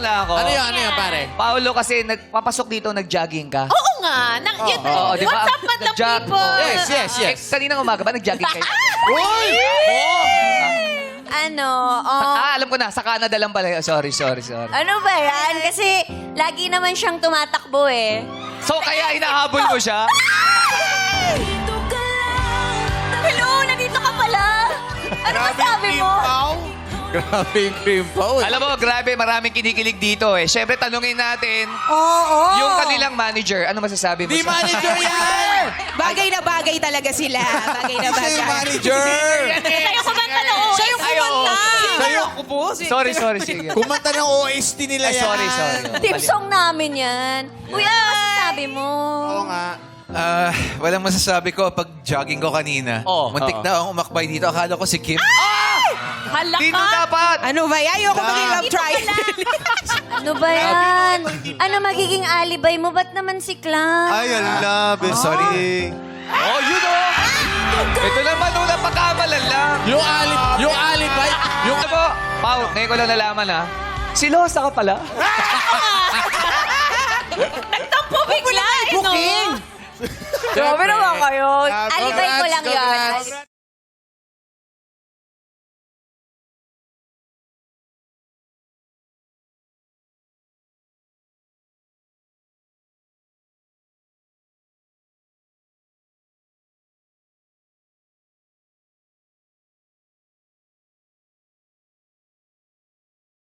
lang ako. Ano yun, pare? Paolo, kasi papasok dito, nag-jogging ka? Oo nga. Di ba? What's up, madam Nag-jog. people? Yes. Kaninang umaga ba nag-jogging kayo? Uy! Alam ko na, sa Canada lang pala. Sorry. Ano ba yan? Kasi lagi naman siyang tumatakbo eh. So, kaya hinahabol mo siya? Hello, nandito ka pala. Ano masabi mo? Grabe yung cream pao. Alam mo, grabe, maraming kinikilig dito eh. Siyempre, tanungin natin Oo. yung kanilang manager. Ano masasabi mo Di manager yan! Bagay na bagay talaga sila. Bagay na Siya yung bagay. manager! Sa'yo kumanta na OST. Sa'yo kumanta. Sa'yo, Sorry, sige. kumanta ng OST nila Ay, yan. sorry. Team song namin yan. Uy, ano masasabi mo? Oo nga. Walang masasabi ko pag jogging ko kanina. Muntik na akong umakbay dito. Akala ko si Kim. Hala Dito ka. dapat! Ano ba yan? Ayoko maging love triangle. Ano ba yan? Ano magiging alibay mo? Ba't naman si Clan? Ay, ala, sorry. Oh, yun oh! Ito naman, unang pagkamalan lang. Yung alibay. Yung Ano po? Pao, ngayon ko lang nalaman ha. Si Losa ka pala. Nagtampo bigla. booking. Grabe naman kayo. Congrats, Alibay ko lang yun. congrats.